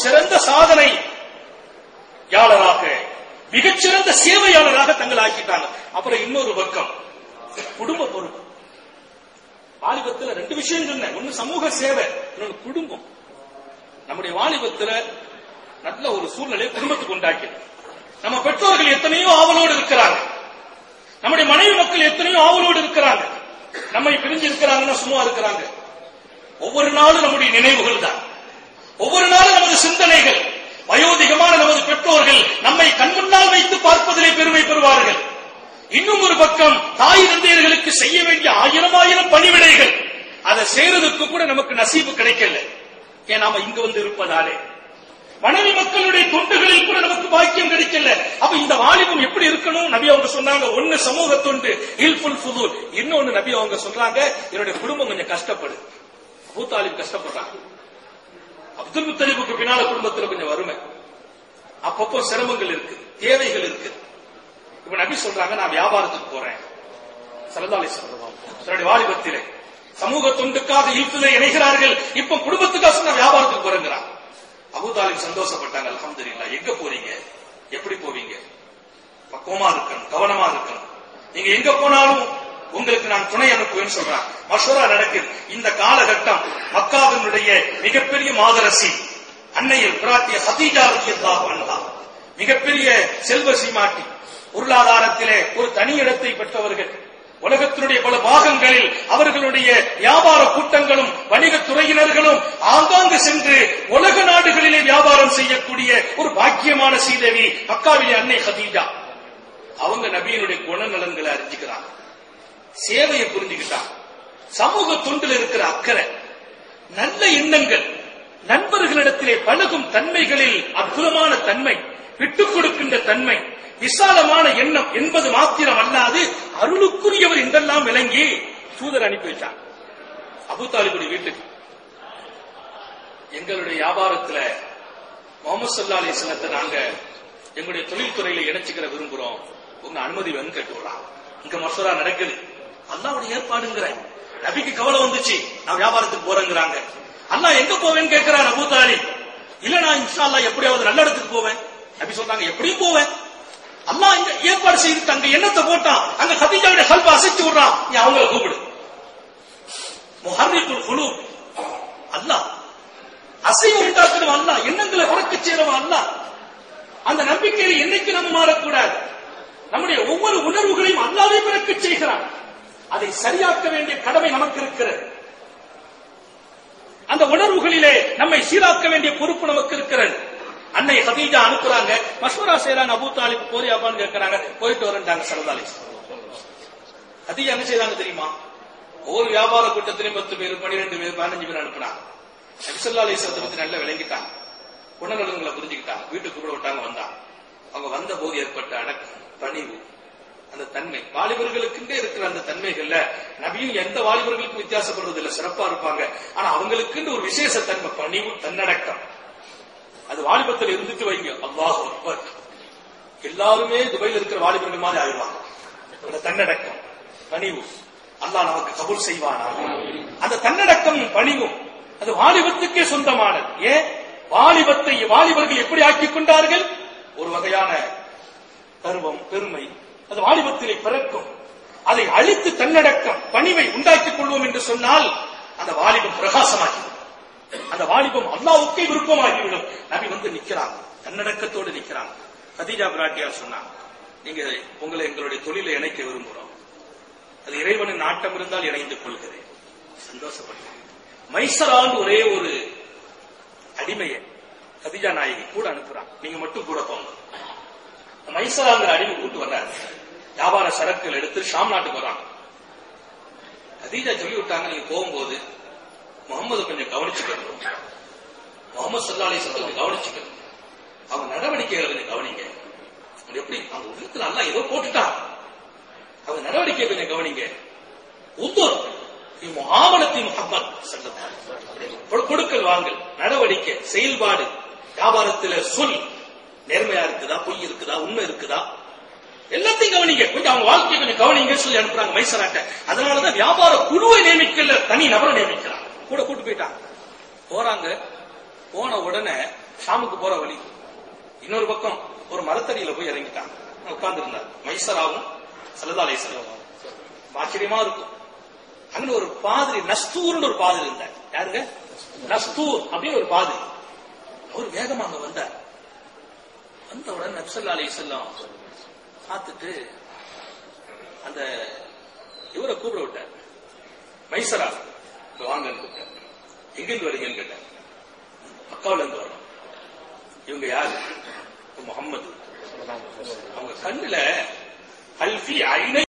சிறந்த சாதனையாளராக, மிகச்சிறந்த சேவையாளராக தங்களை ஆக்கிட்டாங்க. அப்புறம் இன்னொரு பக்கம் குடும்ப பொறுப்பு. வாலிபத்துல 2 விஷயம் சொன்னேன். ஒன்னு சமூக சேவை, இன்னொன்னு குடும்பம். நம்முடைய வாலிபத்துல நல்ல ஒரு சூழ்நிலையை குடும்பத்துக்கு உண்டாக்கி, நம்ம பெற்றோர்கள் எத்தனையோ ஆவலோடு இருக்கிறாங்க, நம்முடைய மனைவி மக்கள் எத்தனையோ ஆவலோடு இருக்கிறாங்க. நம்மை பிரிஞ்சு இருக்கிறாங்கன்னா சும்மா இருக்கிறாங்க. ஒவ்வொரு நாளும் நம்முடைய நினைவுகள் தான், ஒவ்வொரு நாளும் நமது சிந்தனைகள். வயோதிகமான நமது பெற்றோர்கள் நம்மை கண்முன்னால் வைத்து பார்ப்பதிலே பெருமை பெறுவார்கள். இன்னும் ஒரு பக்கம் தாய் தந்தையர்களுக்கு செய்ய வேண்டிய 1000 பணிவிடைகள், அதை செய்யறதுக்கு கூட நமக்கு நசீபு கிடைக்கல. ஏன் நாம இங்க வந்து இருப்பதாலே. மனைவி மக்களுடைய தொண்டுகளில் கூட நமக்கு பாக்கியம் கிடைக்கல. அப்ப இந்த வாலிபம் எப்படி இருக்கணும்? நபி அவங்க சொன்னாங்க, ஒன்னு சமூக தொண்டு, இல்ஃபுல் ஃபுதூல். இன்னொன்னு நபி அவங்க சொல்றாங்க, என்னுடைய குடும்பம் கொஞ்சம் கஷ்டப்படுது. அபூ தாலிப் கஷ்டப்படுறாங்க. அப்துல் முத்தலிபுக்கு பின்னால குடும்பத்துல கொஞ்சம் வறுமை, அப்பப்போ சிரமங்கள் இருக்கு, தேவைகள் இருக்கு. இப்ப நபி சொல்றாங்க, நான் வியாபாரத்துக்கு போறேன். ஸல்லல்லாஹு அலைஹி வஸல்லம் தன்னுடைய வாலிபத்திலே சமூக தொண்டுக்காக இல்ஃபிலே இணைகிறார்கள். இப்ப குடும்பத்துக்காக சொன்ன வியாபாரத்துக்கு போறேங்கிறாங்க. அபூ தாலிப் சந்தோஷப்பட்டாங்க. அல்ஹம்துலில்லாஹ். எங்க போறீங்க? எப்படி போவீங்க? பக்குவமா இருக்கணும், கவனமா இருக்கணும். நீங்க எங்க போனாலும் உங்களுக்கு நான் துணை அனுப்புவேன்னு சொல்றாங்க. மஷூரா நடக்குது. இந்த காலகட்டம் மக்காவினுடைய மிகப்பெரிய மாதரசி அன்னையில் பிராட்டிய ஹதீஜா ரலியல்லாஹு அன்ஹா, மிகப்பெரிய செல்வ சீமாட்டி, பொருளாதாரத்திலே ஒரு தனி இடத்தை பெற்றவர்கள். உலகத்தினுடைய பல பாகங்களில் அவர்களுடைய வியாபார கூட்டங்களும் வணிகத் துறையினர்களும் ஆங்காங்கு சென்று உலக நாடுகளிலே வியாபாரம் செய்யக்கூடிய ஒரு பாக்கியமான சீதேவி மக்காவிலே அன்னை ஹதீஜா. அவங்க நபியினுடைய குணநலன்களை அறிஞ்சுக்கிறாங்க, சேவையை புரிஞ்சுக்கிட்டாங்க, சமூக தொண்டில் இருக்கிற அக்கறை, நல்ல எண்ணங்கள், நண்பர்களிடத்திலே பழகும் தன்மைகளில் அற்புதமான தன்மை, விட்டுக் கொடுக்கின்ற தன்மை, விசாலமான எண்ணம் என்பது மாத்திரம் அல்லாது அருளுக்குரியவர் என்றெல்லாம் விளங்கி தூதர் அனுப்பி வச்சாங்க அபூ தாலிபுடைய வீட்டுக்கு. எங்களுடைய வியாபாரத்துல முஹம்மது ஸல்லல்லாஹு அலைஹி வஸல்லத்தை நாங்க எங்களுடைய தொழில்துறையில இணைச்சுக்கிற விரும்புறோம், உங்க அனுமதி வேணும் கேட்டுறாங்க. இங்க மசூரா நடக்குது, அல்லாஹ்வுடைய ஏற்பாடுங்கிற. நபிக்கு கவலை வந்துச்சு, நான் வியாபாரத்துக்கு போறேங்கிறாங்க. அல்லாஹ் எங்க போவேன்னு கேட்கிறார் அபூ தாலிப். இல்ல நான் இன்ஷா அல்லாஹ் எப்படியாவது நல்ல இடத்துக்கு போவேன். நபி சொல்றாங்க, எப்படியும் போவேன். அல்லாஹ் இங்க ஏற்பாடு செய்து அங்க எண்ணத்தை போட்டான், அங்க ஹதீஜாவுடைய கல்பை அசைச்சு விடுறான், நீ அவங்கள கூப்பிடு. முஹர்ரிகுல் குலூப் அல்லாஹ், அசைவு உண்டாக்குறவன் அல்லாஹ், எண்ணங்களை பிறக்க செய்யறவன் அல்லாஹ். அந்த நம்பிக்கையை என்னைக்கு நம்ம மாறக்கூடாது. நம்முடைய ஒவ்வொரு உணர்வுகளையும் அல்லாஹ்வே பிறக்க செய்கிறான். அதை சரியாக்க வேண்டிய கடமை நமக்கு இருக்கிறது. அந்த உணர்வுகளிலே நம்மை சீராக்க வேண்டிய பொறுப்பு நமக்கு இருக்கிறது. அன்னை ஹதீஜா அனுப்புறாங்க, மஷ்வரா செய்யறாங்க. அபூ தாலிப் போறியாப்பான்னு கேட்கிறாங்க, போயிட்டு வரேன்டாங்க ஸல்லல்லாஹு அலைஹி வஸல்லம். ஹதீஜா என்ன செய்தாங்க தெரியுமா? ஒவ்வொரு வியாபார கூட்டத்திலையும் 10 பேர், 12 பேர், 15 பேர் அனுப்புனாங்க. நபி ஸல்லல்லாஹு அலைஹி வஸல்லம் பத்தி நல்லா விளங்கிட்டாங்க, குணநலன்களை புரிஞ்சுக்கிட்டாங்க. வீட்டுக்கு கூட விட்டாங்க, வந்தாங்க. அவங்க வந்த போது ஏற்பட்ட அடக்கம், பணிவு, அந்த தன்மை, வாலிபர்களுக்குண்டே இருக்கிற அந்த தன்மைகள்ல நபியும் எந்த வாலிபர்களுக்கும் வித்தியாசப்படுறது இல்லை, சிறப்பா இருப்பாங்க. ஆனா அவங்களுக்குன்னு ஒரு விசேஷ தன்மை, பணிவு, தன்னடக்கம். அது வாலிபத்தில் இருந்துட்டு வைங்க, அல்லாஹ் அக்பர், எல்லாருமே துபையில் இருக்கிற வாலிபர்கள் மாதிரி ஆயிடுவாங்க. அந்த தன்னடக்கம், பணிவு, அல்லாஹ் நமக்கு கபூல் செய்வானா. அந்த தன்னடக்கம், பணிவும் அது வாலிபத்துக்கே சொந்தமானது. ஏன் வாலிபத்தை வாலிபர்கள் எப்படி ஆக்கிக் கொண்டார்கள்? ஒரு வகையான கர்வம், பெருமை அது வாலிபத்திலே பிறக்கும். அதை அழித்து தன்னடக்கம், பணிவை உண்டாக்கிக் கொள்வோம் என்று சொன்னால் அந்த வாலிபம் பிரகாசமாகிவிடும், அந்த வாலிபம் அல்லாஹ்வுக்கே விருப்பமாகிவிடும். நபி வந்து நிக்கிறாங்க, தன்னடக்கத்தோடு நிக்கிறாங்க. ஹதீஜா பிராட்டியார் சொன்னாங்க, நீங்க உங்களை எங்களுடைய தொழிலை இணைக்க விரும்புகிறோம், அது இறைவனின் நாட்டம் இருந்தால் இணைந்து கொள்கிறேன். சந்தோஷப்பட்டேன். மைசரான்னு ஒரே ஒரு அடிமையை ஹதீஜா நாயகி கூட அனுப்புறாங்க, நீங்க மட்டும் கூட போங்க. மைசராங்கிற அடிமை கூட்டு வர்றாரு, வியாபார சரக்குகள் எடுத்து ஷாம் நாட்டுக்கு வர்றாங்க. ஹதீஜா சொல்லி விட்டாங்க, நீங்க போகும்போது முகமது கொஞ்சம் கவனிச்சுக்கணும், முகமது ஸல்லல்லாஹு அலைஹி வஸல்லம் கவனிச்சுக்கணும், அவங்க நடவடிக்கைகளை கொஞ்சம் கவனிங்க. எப்படி அவங்க உள்ளத்துல அல்லாஹ் ஏதோ போட்டுட்டான், அவங்க நடவடிக்கையை கொஞ்சம் கவனிங்க. உத்தர் முஆமலத்தின் முஹம்மத் ஸல்லல்லாஹு அலைஹி வஸல்லம், கொடுக்கல் வாங்கல், நடவடிக்கை, செயல்பாடு, வியாபாரத்துல சொல் நேர்மையா இருக்குதா, பொய் இருக்குதா, உண்மை இருக்குதா, எல்லாத்தையும் கவனிங்க. கொஞ்சம் அவங்க வாழ்க்கையை கொஞ்சம் கவனிங்க சொல்லி அனுப்புறாங்க மைசராட்ட. அதனாலதான் வியாபார குழுவை நியமிக்கல, தனி நபரை நியமிக்கிறாங்க. கூட கூட்டு போயிட்டாங்க. போறாங்க, போன உடனே ஷாமுக்கு போற வழி. இன்னொரு பக்கம் ஒரு மரத்தடியில போய் இறங்கிட்டாங்க, உட்கார்ந்து இருந்தார் மைசராவும் ஸல்லல்லாஹு அலைஹி வஸல்லம். ஆச்சரியமா இருக்கும். அங்க ஒரு பாதிரி நஸ்தூர்னு ஒரு பாதிரி இருந்தார். யாருங்க? நஸ்தூர் அப்படின்னு ஒரு பாதிரி. அவர் வேகமா அங்க வந்தார். வந்தவுடன் நபி ஸல்லல்லாஹு அலைஹி வஸல்லம் பார்த்துட்டு அந்த இவரை கூப்பிட விட்டார். மைசரா வாங்கன்னு கூப்பிட்டார். எங்கிருந்து வரீங்கன்னு கேட்டார். மக்காவுல இருந்து வரணும். இவங்க யாரு? முகம்மது. அவங்க கண்ணுல அல்ஃபி ஐனை